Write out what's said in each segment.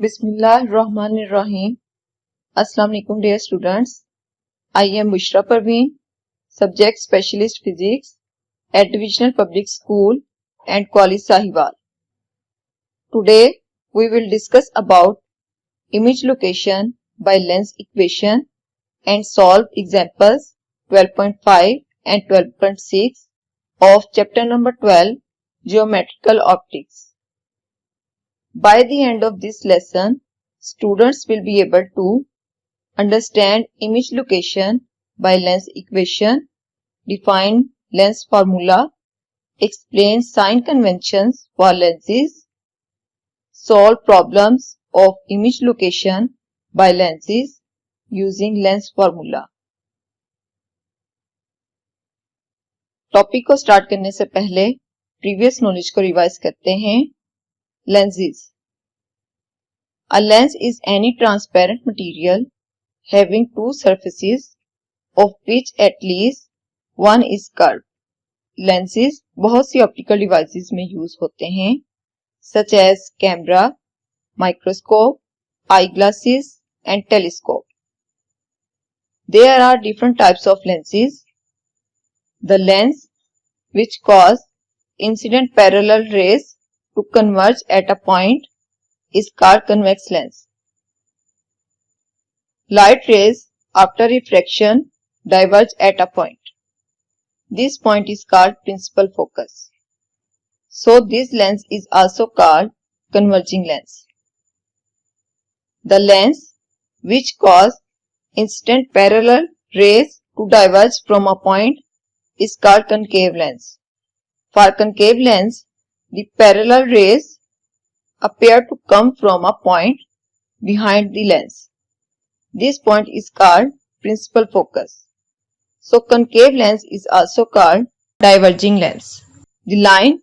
Bismillahirrahmanirrahim. Assalamu alaikum dear students. I am Bushra Parveen, Subject Specialist Physics at Divisional Public School and College Sahiwal. Today we will discuss about image location by lens equation and solve examples 12.5 and 12.6 of chapter number 12 Geometrical Optics. By the end of this lesson, students will be able to understand image location by lens equation, define lens formula, explain sign conventions for lenses, solve problems of image location by lenses using lens formula. Topic को start करने से पहले previous knowledge को revise करते हैं. Lenses. A lens is any transparent material having two surfaces of which at least one is curved. Lenses बहुत सी optical devices में use होते हैं such as camera, microscope, eye glasses and telescope. There are different types of lenses. The lens which cause incident parallel rays to converge at a point is called convex lens. Light rays after refraction diverge at a point. This point is called principal focus. So this lens is also called converging lens. The lens which cause incident parallel rays to diverge from a point is called concave lens. For concave lens, the parallel rays appear to come from a point behind the lens. This point is called principal focus. So concave lens is also called diverging lens. The line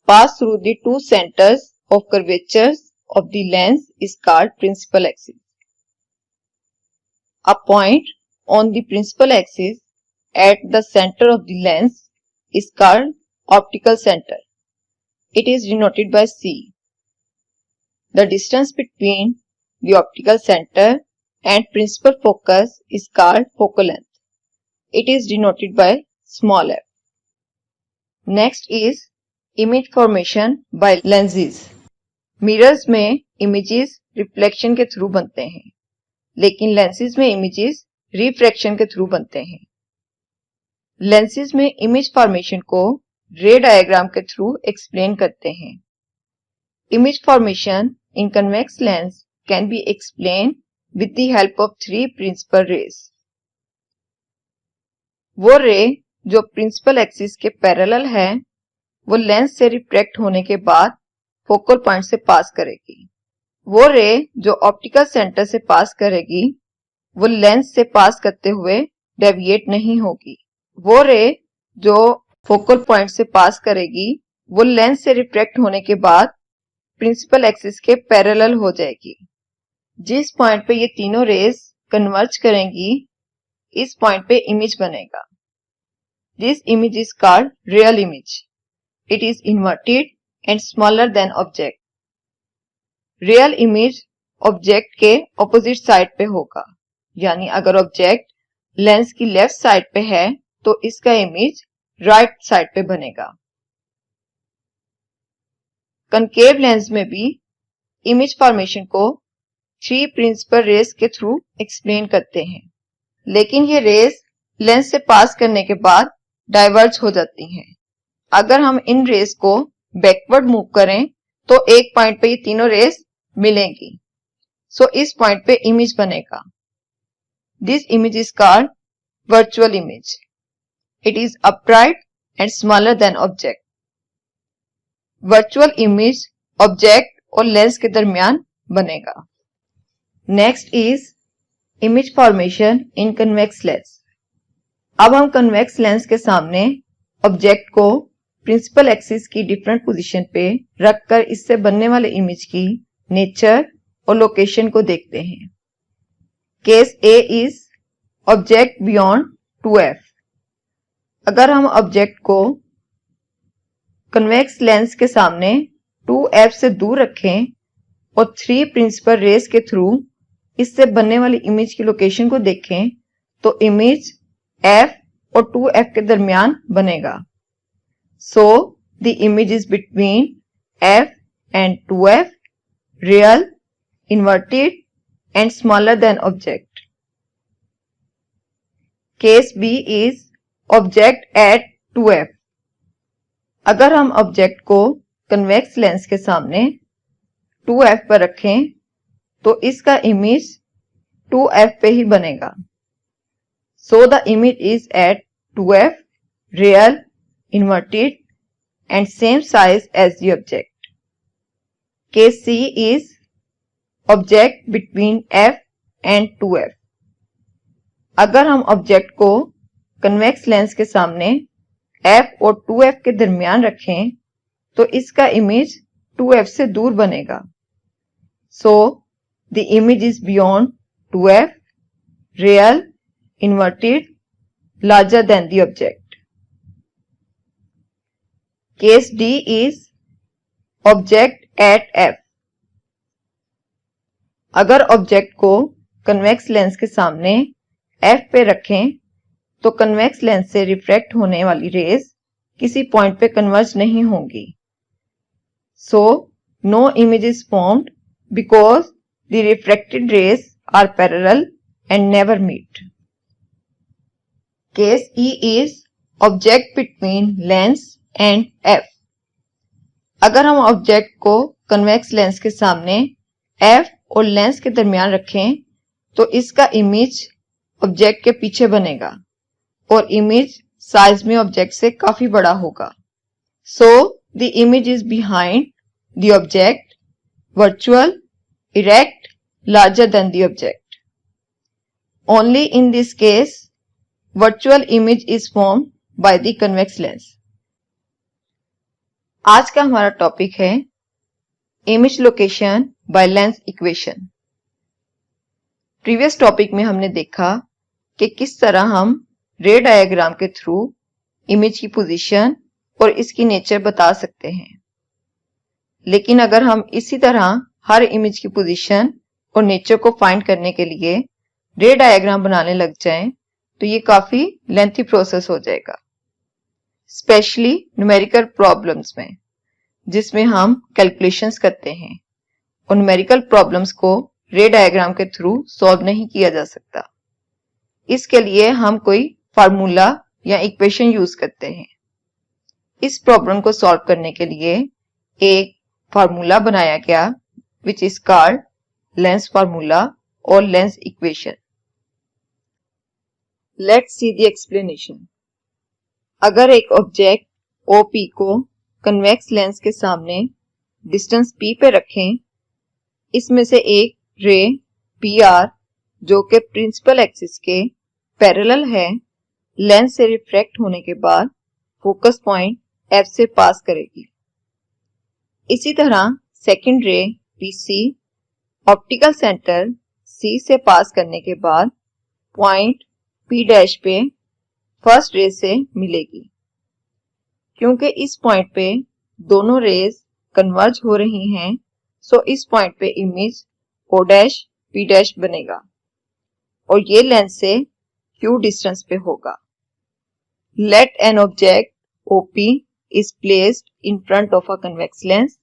passed through the two centers of curvature of the lens is called principal axis. A point on the principal axis at the center of the lens is called optical center. It is denoted by C. The distance between the optical center and principal focus is called focal length. It is denoted by small f. Next is image formation by lenses. Mirrors में images reflection के through बनते हैं, लेकिन lenses में images refraction के through बनते हैं. Lenses में इमेज फॉर्मेशन को रे डायग्राम के थ्रू एक्सप्लेन करते हैं. Image formation in convex lens can be explained with the help of three principal rays. वो रे जो प्रिंसिपल एक्सिस के पैरेलल है वो लेंस से रिफ्रैक्ट होने के बाद फोकल पॉइंट से पास करेगी. वो रे जो ऑप्टिकल सेंटर से पास करेगी वो लेंस से पास करते हुए डेविएट नहीं होगी. वो रे जो फोकल पॉइंट से पास करेगी वो लेंस से रिफ्रैक्ट होने के बाद प्रिंसिपल एक्सिस के पैरेलल हो जाएगी. जिस पॉइंट पे ये तीनों रेज कन्वर्ज करेंगी इस पॉइंट पे इमेज बनेगा. This image is called real image. It is inverted and smaller than object. Real image object के ऑपोजिट साइड पे होगा, यानी अगर ऑब्जेक्ट लेंस की लेफ्ट साइड पे है तो इसका इमेज राइट साइड पे बनेगा. कंकेव लेंस में भी इमेज फॉर्मेशन को थ्री प्रिंसिपल रेज के थ्रू एक्सप्लेन करते हैं, लेकिन ये रेज लेंस से पास करने के बाद डाइवर्ज हो जाती हैं. अगर हम इन रेज को बैकवर्ड मूव करें तो एक पॉइंट पे ये तीनों रेज मिलेंगी. सो इस पॉइंट पे इमेज बनेगा. This image is called virtual image. It is upright and smaller than object. Virtual image object और लेंस के दरमियान बनेगा. Next is image formation in convex lens. अब हम कन्वेक्स लेंस के सामने ऑब्जेक्ट को प्रिंसिपल एक्सिस की डिफरेंट पोजीशन पे रखकर इससे बनने वाले इमेज की नेचर और लोकेशन को देखते हैं. Case A is object beyond 2f. अगर हम ऑब्जेक्ट को कन्वेक्स लेंस के सामने 2f से दूर रखें और 3 प्रिंसिपल रेज के थ्रू इससे बनने वाली इमेज की लोकेशन को देखें तो इमेज F और 2F के दरमियान बनेगा। सो the image is between F and 2F, real, inverted and smaller than object. Case B is object at 2F. अगर हम ऑब्जेक्ट को कन्वेक्स लेंस के सामने 2F पर रखें तो इसका इमेज 2F पे ही बनेगा। So the image is at 2F, real, inverted and same size as the object. Case C is object between F and 2F. अगर हम ऑब्जेक्ट को कन्वेक्स लेंस के सामने F और 2F के दरमियान रखें तो इसका इमेज 2F से दूर बनेगा। So the image is beyond 2F, real, inverted, larger than the object. Case D is object at F. अगर ऑब्जेक्ट को कन्वेक्स लेंस के सामने F पे रखें तो कन्वेक्स लेंस से रिफ्रैक्ट होने वाली रेज किसी पॉइंट पे कन्वर्ज नहीं होंगी। So no image is formed because the refracted rays are parallel and never meet. Case E is object between lens and F। अगर हम ऑब्जेक्ट को कन्वेक्स लेंस के सामने F और लेंस के दरमियान रखें तो इसका इमेज ऑब्जेक्ट के पीछे बनेगा और इमेज साइज में ऑब्जेक्ट से काफी बड़ा होगा। सो the image is behind the object, virtual, erect, larger than the object. Only in this case virtual image is formed by the convex lens. आज का हमारा टॉपिक है image location by lens equation. Previous topic में हमने देखा कि किस तरह हम रे डायग्राम के थ्रू इमेज की पोजीशन और इसकी नेचर बता सकते हैं। लेकिन अगर हम इसी तरह हर इमेज की पोजीशन और नेचर को फाइंड करने के लिए रे डायग्राम बनाने लग जाएं तो ये काफी लेंथी प्रोसेस हो जाएगा, स्पेशली न्यूमेरिकल प्रॉब्लम्स में जिसमें हम कैलकुलेशंस करते हैं और न्यूमेरिकल प्रॉब्लम्स को रे डायग्राम के थ्रू सॉल्व नहीं किया जा सकता। इसके लिए हम कोई फार्मूला या इक्वेशन यूज करते हैं। इस प्रॉब्लम को सॉल्व करने के लिए एक फार्मूला बनाया गया which is called lens formula और lens equation. Let's see the explanation. अगर एक ऑब्जेक्ट OP को कन्वेक्स लेंस के सामने डिस्टेंस P पे रखें, इसमें से एक रे PR जो कि प्रिंसिपल एक्सिस के पैरेलल है, लेंस से रिफ्रैक्ट होने के बाद फोकस पॉइंट F से पास करेगी। इसी तरह सेकंड रे PC ऑप्टिकल सेंटर C से पास करने के बाद पॉइंट P' पे फर्स्ट रे से मिलेगी। क्योंकि इस पॉइंट पे दोनों रेज कन्वर्ज हो रही हैं, सो इस पॉइंट पे इमेज O'P' बनेगा और ये लेंस से Q डिस्टेंस पे होगा। Let an object OP is placed in front of a convex lens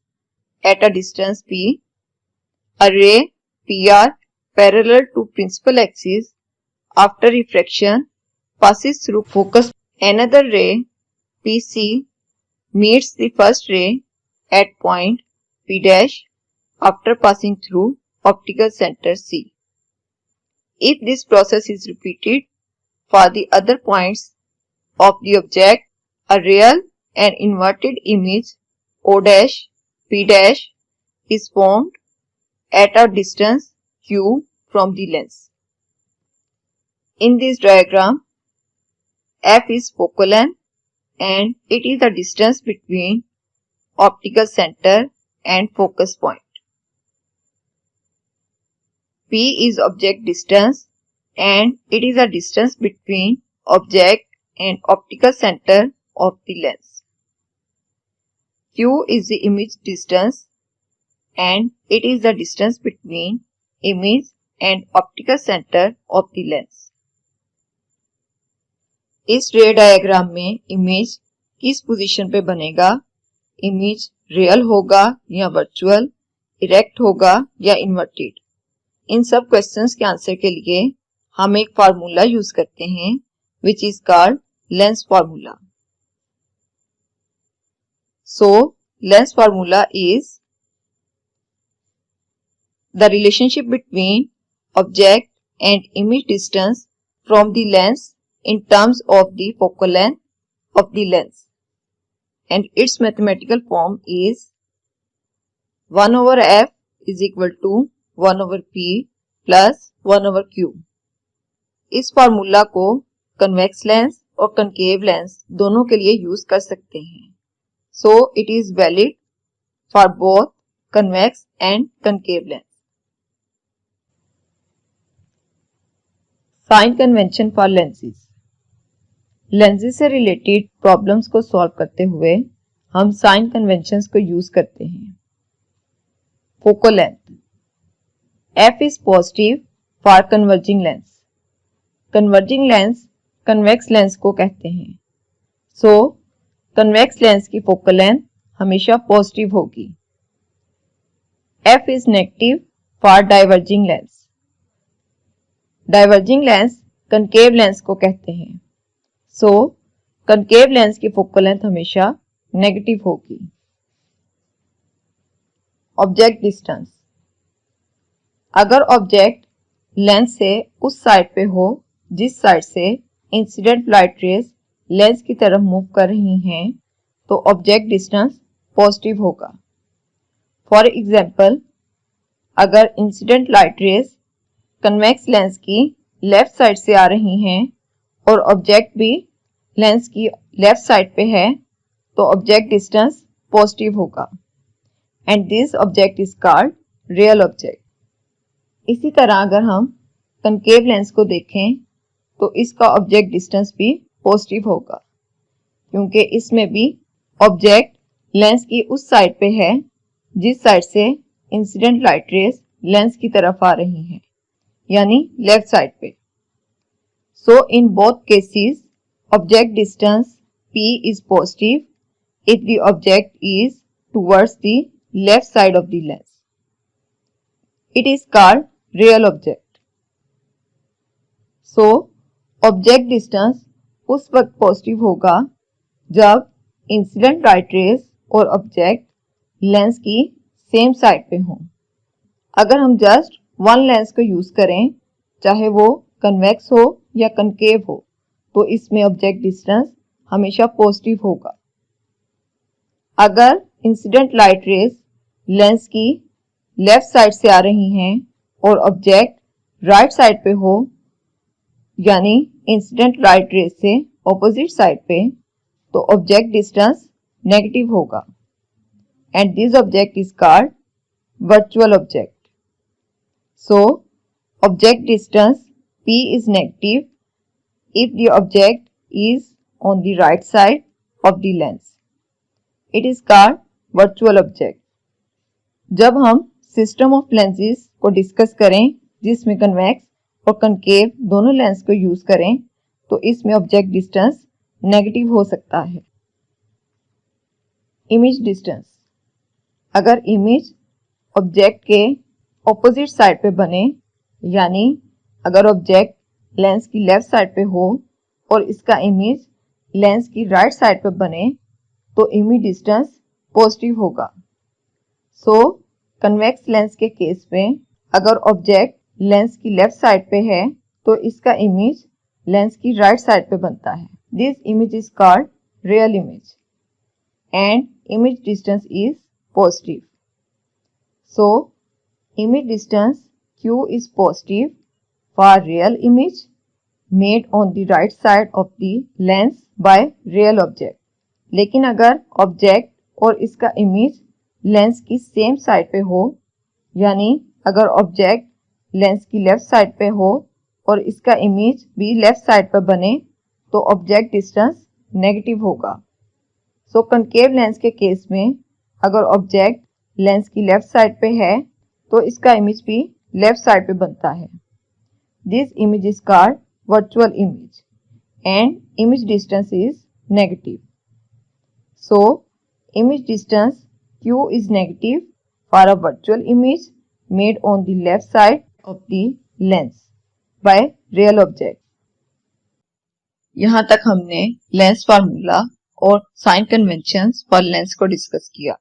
at a distance P. A ray PR parallel to principal axis after refraction passes through focus. Another ray PC meets the first ray at point P' after passing through optical center C. If this process is repeated for the other points of the object, a real and inverted image O'P' is formed at a distance Q from the lens. In this diagram, F is focal length and it is the distance between optical center and focus point. P is object distance and it is the distance between object and optical center of the lens. Q is the image distance and it is the distance between image and optical center of the lens. इस रे diagram में image किस position पे बनेगा? Image real होगा या virtual, erect होगा या इन्वर्टेड? इन सब क्वेश्चंस के आंसर के लिए हम एक फार्मूला यूज करते हैं which is called lens formula. So, lens formula is the relationship between object and image distance from the lens in terms of the focal length of the lens, and its mathematical form is 1 over f is equal to 1 over p plus 1 over q. इस formula को convex lens और concave lens दोनों के लिए use कर सकते हैं. So it is valid for both convex and concave lens. Sign convention for lenses. Lenses से रिलेटेड प्रॉब्लम्स को सॉल्व करते हुए हम साइन कन्वेंशंस को यूज करते हैं. Focal length. f is positive for converging lens. Converging lens convex lens को कहते हैं. सो कन्वेक्स लेंस की फोकल लेंथ हमेशा पॉजिटिव होगी. f is negative for diverging lens. Diverging lens concave lens को कहते हैं. सो कनकेव लेंस की फोकल लेंथ हमेशा नेगेटिव होगी. Object distance. अगर ऑब्जेक्ट लेंस से उस साइड पे हो जिस साइड से इंसिडेंट लाइट रेज लेंस की तरफ मूव कर रही हैं, तो ऑब्जेक्ट डिस्टेंस पॉजिटिव होगा. फॉर एग्जांपल, अगर incident light rays convex lens की लेफ्ट साइड से आ रही हैं और ऑब्जेक्ट भी लेंस की लेफ्ट साइड पे है, तो ऑब्जेक्ट डिस्टेंस पॉजिटिव होगा and this object is called real object. इसी तरह अगर हम कनकेव लेंस को देखें तो इसका ऑब्जेक्ट डिस्टेंस भी पॉजिटिव होगा, क्योंकि इसमें भी ऑब्जेक्ट लेंस की उस साइड पे है जिस साइड से इंसिडेंट लाइट रेज लेंस की तरफ आ रही हैं, यानी लेफ्ट साइड पे. So in both cases object distance p is positive if the object is towards the left side of the lens. It is called real object. So, object distance उस वक्त positive होगा जब incident light rays और object lens की same side पे हों. अगर हम जस्ट वन लेंस को यूज करें, चाहे वो कन्वेक्स हो या कनकेव हो, तो इसमें ऑब्जेक्ट डिस्टेंस हमेशा पॉजिटिव होगा. अगर इंसिडेंट लाइट रेज लेंस की लेफ्ट साइड से आ रही हैं और ऑब्जेक्ट राइट साइड पे हो, यानी इंसिडेंट लाइट रेज से ऑपोजिट साइड पे, तो ऑब्जेक्ट डिस्टेंस नेगेटिव होगा and this object is called virtual object. So object distance p is negative if the object is on the right side of the lens. It is called virtual object. जब हम system of lenses को discuss करें जिसमें convex और concave दोनों lens को use करें, तो इसमें ऑब्जेक्ट डिस्टेंस नेगेटिव हो सकता है. Image distance. अगर इमेज ऑब्जेक्ट के ऑपोजिट साइड पे बने, यानी अगर ऑब्जेक्ट लेंस की लेफ्ट साइड पे हो और इसका इमेज लेंस की राइट साइड पे बने, तो इमेज डिस्टेंस पॉजिटिव होगा. सो कन्वेक्स लेंस के केस में अगर ऑब्जेक्ट लेंस की लेफ्ट साइड पे है तो इसका इमेज लेंस की राइट साइड पे बनता है. This image is called real image and image distance is positive. So image distance q is positive for real image made on the right side of the lens by real object. लेकिन अगर object और इसका image lens की same side पे हो, यानी अगर object lens की लेफ्ट साइड पे हो और इसका इमेज भी लेफ्ट साइड पर बने, तो ऑब्जेक्ट डिस्टेंस नेगेटिव होगा. सो कनकेव लेंस के केस में अगर ऑब्जेक्ट लेंस की लेफ्ट साइड पे है तो इसका इमेज भी लेफ्ट साइड पे बनता है। This image is called virtual image and image distance is negative. So image distance q is negative for a virtual image made on the left side of the lens by real object। यहाँ तक हमने lens formula और sign conventions for Lenz को discuss किया।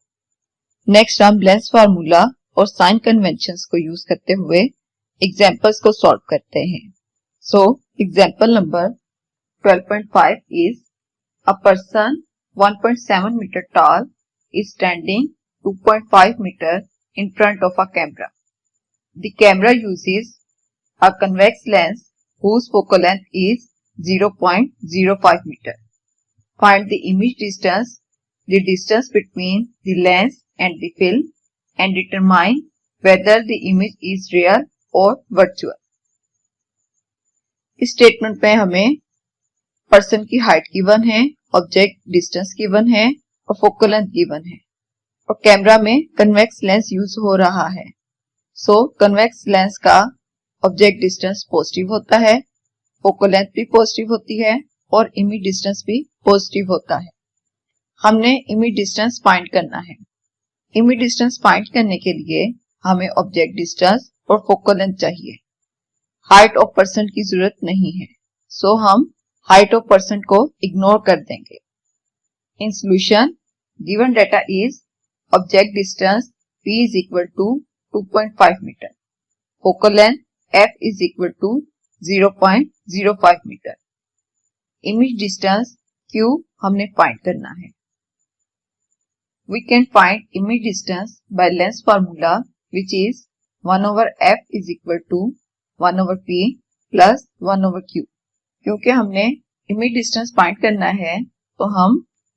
Next हम lens formula और sign conventions को use करते हुए एग्जांपल्स को सॉल्व करते हैं। So example number 12.5 is a person 1.7 meter tall is standing 2.5 meter in front of a camera. The camera uses a convex lens whose focal length is 0.05 meter. Find the image distance, the distance between the lens and the film, and determine whether the image is real or virtual. इस statement में हमें person की height given है, object distance given है और focal length given है और camera में कन्वेक्स लेंस यूज हो रहा है। सो कन्वेक्स लेंस का ऑब्जेक्ट डिस्टेंस पॉजिटिव होता है, फोकल लेंथ भी पॉजिटिव होती है और इमेज डिस्टेंस भी पॉजिटिव होता है। हमने इमेज डिस्टेंस फाइंड करना है। इमेज डिस्टेंस फाइंड करने के लिए हमें ऑब्जेक्ट डिस्टेंस और फोकल लेंथ चाहिए। हाइट ऑफ पर्सन की जरूरत नहीं है, सो हम हाइट ऑफ पर्सन को इग्नोर कर देंगे। In solution given data is object distance p is equal to 2.5 metre, focal length f is equal to 0.05 metre, image distance q हमने फाइंड करना है। We can find image distance by lens formula which is 1 over f is equal to 1 over p plus 1 over q। क्योंकि हमने image distance find करना है तो हम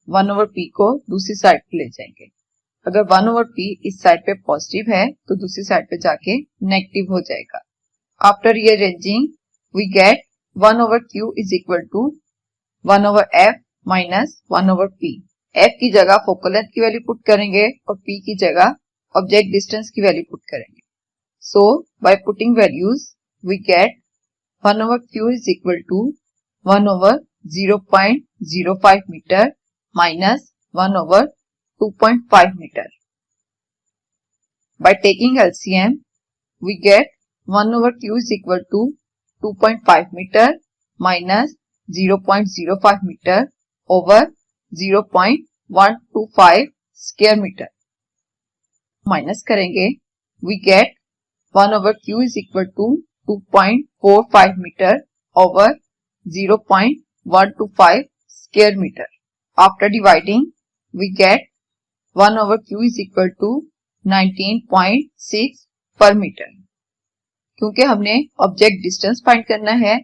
1 over p को दूसरी साइड पे ले जाएंगे। अगर 1 over p इस साइड पे पॉजिटिव है तो दूसरी साइड पे जाके नेगेटिव हो जाएगा। After rearranging we get 1 over q is equal to 1 over f minus 1 over p। f की जगह फोकल लेंथ की वैल्यू पुट करेंगे और p की जगह ऑब्जेक्ट डिस्टेंस की वैल्यू पुट करेंगे। So by putting values we get 1 over q is equal to 1 over 0.05 meter minus 1 over 2.5 meter. By taking LCM, we get 1 over q is equal to 2.5 meter minus 0.05 meter over 0.125 square meter. Minus करेंगे, we get 1 over q is equal to 2.45 meter over 0.125 square meter. After dividing, we get 1 over q is equal to 19.6 per meter. क्योंकि हमने object distance find करना है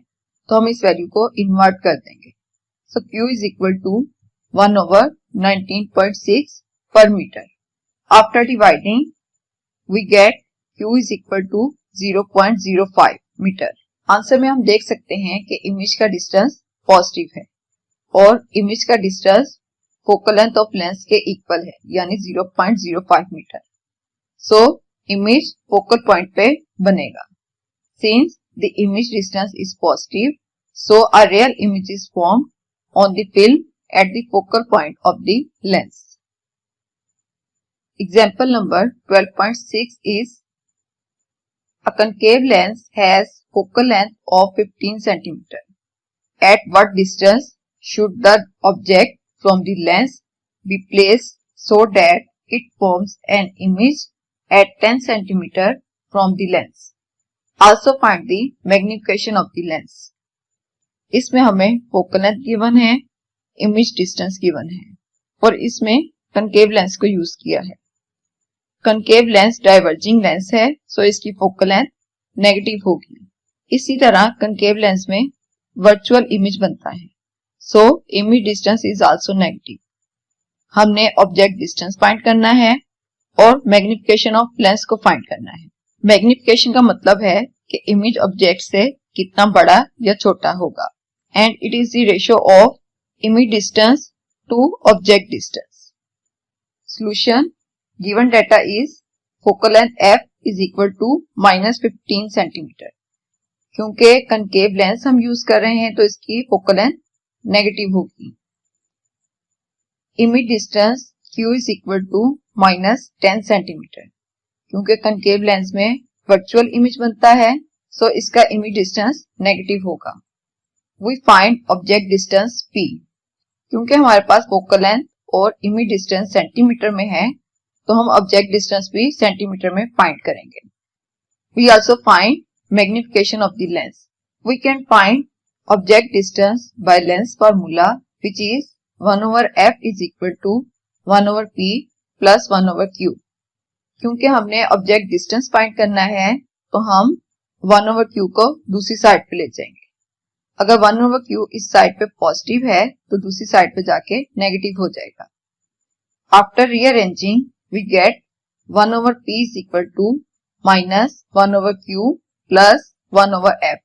तो हम इस value को invert कर देंगे। So q is equal to 1 over 19.6 per meter. After dividing, we get q is equal to 0.05 metre. Answer में हम देख सकते हैं कि इमेज का डिस्टेंस पॉजिटिव है और इमेज का distance focal length of lens के इक्वल है यानी 0.05 metre. So image focal point पे बनेगा। Since the image distance is positive, so a real image is formed on the film at the focal point of the lens. Example number 12.6 is a concave lens has focal length of 15 cm. At what distance should the object from the lens be placed so that it forms an image at 10 cm from the lens? Also find the magnification of the lens. इसमें हमें focal length given है, image distance given है और इसमें concave lens को use किया है। Concave lens diverging lens है, सो इसकी फोकल लेंथ नेगेटिव होगी। इसी तरह कनकेव लेंस में वर्चुअल इमेज बनता है, so image distance is also negative. हमने ऑब्जेक्ट डिस्टेंस फाइंड करना है और मैग्निफिकेशन ऑफ लेंस को फाइंड करना है। मैग्निफिकेशन का मतलब है कि इमेज ऑब्जेक्ट से कितना बड़ा या छोटा होगा and it is the ratio of image distance to object distance. Solution given data is focal length f is equal to -15 centimetre. क्योंकि कनकेव लेंस हम यूज कर रहे हैं तो इसकी फोकल लेंथ नेगेटिव होगी। Image distance q is equal to -10 centimetre. क्योंकि concave lens में वर्चुअल इमेज बनता है सो इसका इमेज डिस्टेंस नेगेटिव होगा। We find object distance p। क्योंकि हमारे पास फोकल लेंथ और इमेज डिस्टेंस सेंटीमीटर में है तो हम ऑब्जेक्ट डिस्टेंस भी सेंटीमीटर में फाइंड करेंगे। We also find magnification of the lens. We can find object distance by lens formula which is 1/f is equal to 1/p plus 1/q। क्योंकि हमने object distance find करना है तो हम 1/q को दूसरी साइड पे ले जाएंगे। अगर 1/q इस साइड पे पॉजिटिव है तो दूसरी साइड पे जाके नेगेटिव हो जाएगा। After rearranging we get 1/p is equal to -1/q plus 1/f।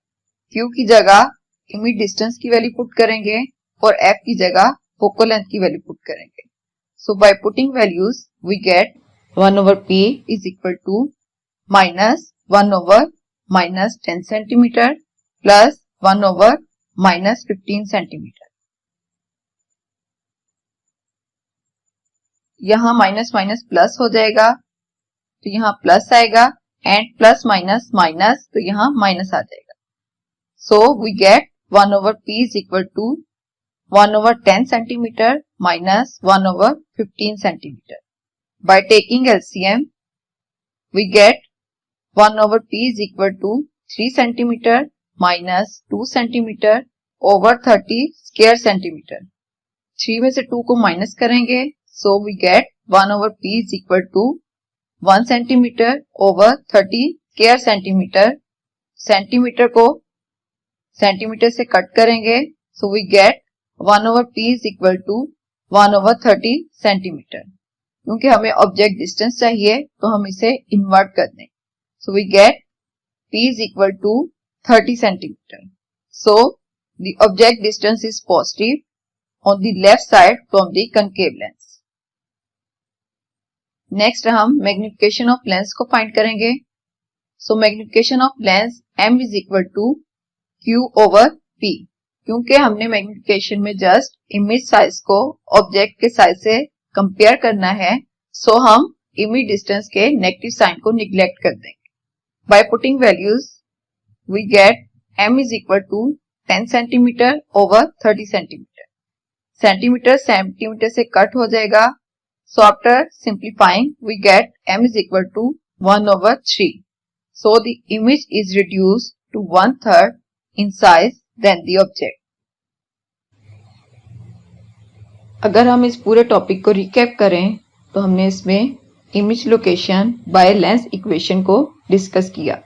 q की जगह इमेज डिस्टेंस की वैल्यू पुट करेंगे और f की जगह फोकल लेंथ की वैल्यू पुट करेंगे। So by putting values we get 1/p is equal to -1/-10 centimetre plus 1/-15 centimetre. यहाँ माइनस माइनस प्लस हो जाएगा तो यहाँ प्लस आएगा एंड प्लस माइनस माइनस तो यहाँ माइनस आ जाएगा। So we get 1/p is equal to 1/10 centimetre minus 1/15 centimetre. By taking LCM, we get 1/p is equal to 3 centimeter minus 2 centimeter over 30 square centimeter. 3 में से 2 को minus करेंगे so we get 1/p is equal to 1 centimeter over 30 square centimeter. Centimetre को centimetre से cut करेंगे so we get 1/p is equal to 1/30 centimetre. क्योंकि हमें object distance चाहिए तो हम इसे इन्वर्ट कर दें। So we get p is equal to 30 centimetre. So the object distance is positive on the left side from the concave lens. Next हम magnification of lens को फाइंड करेंगे। So magnification of lens m is equal to q/p। क्योंकि हमने magnification में just image size को object के size से compare करना है सो हम इमेज डिस्टेंस के नेगेटिव साइन को निग्लेक्ट कर देंगे। Bye putting values we get m is equal to 10 centimetre over 30 centimetre. Centimetre सेंटीमीटर से कट हो जाएगा so after simplifying we get m is equal to 1/3। So the image is reduced to 1/3 in size then the object. अगर हम इस पूरे topic को recap करें तो हमने इसमें image location by lens equation को डिस्कस किया।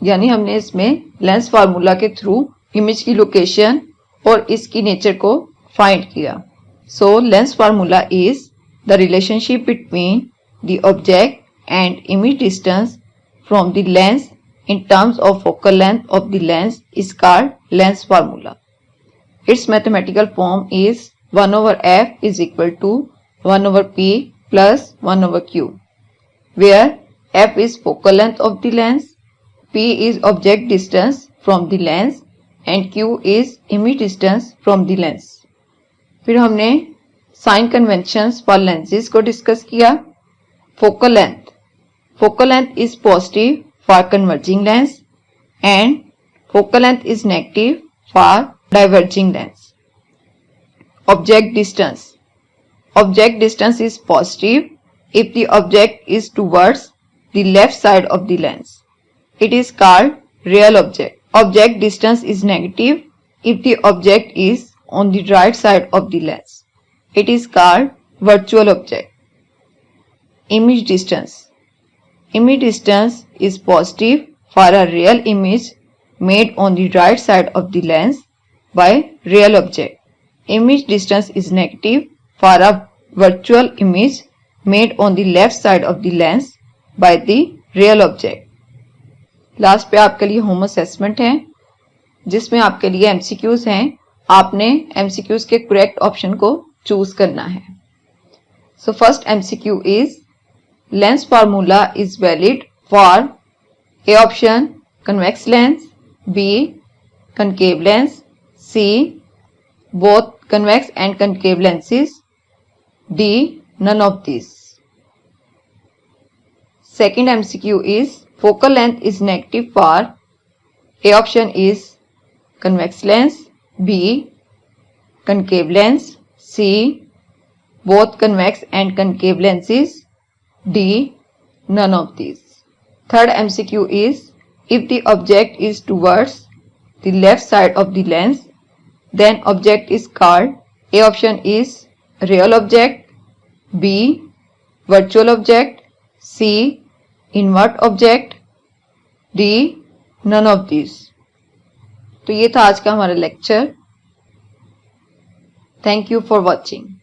यानी हमने इसमें लेंस फार्मूला के थ्रू इमेज की लोकेशन और इसकी नेचर को फाइंड किया। So lens formula is the relationship between the object and image distance from the lens in terms of focal length of the lens is called lens formula. Its mathematical form is 1/f is equal to 1/p plus 1/q, where f is focal length of the lens, p is object distance from the lens and q is image distance from the lens. फिर हमने sign conventions for lenses को discuss किया। Focal length is positive for converging lens and focal length is negative for diverging lens. Object distance is positive if the object is towards the left side of the lens. It is called real object. Object distance is negative if the object is on the right side of the lens. It is called virtual object. Image distance is positive for a real image made on the right side of the lens by real object. Image distance is negative for a virtual image made on the left side of the lens by the real object. Last पे आपके लिए home assessment है जिसमें आपके लिए MCQs हैं। आपने MCQs के करेक्ट ऑप्शन को चूज करना है। So first MCQ is lens formula is valid for A option convex lens, B concave lens, C both convex and concave lenses, D none of these. Second MCQ is focal length is negative for A option is convex lens, B concave lens, C both convex and concave lenses, D none of these. Third MCQ is if the object is towards the left side of the lens, then object is called A option is real object, B virtual object, C invert object, D none of these. तो ये था आज का हमारा lecture. Thank you for watching.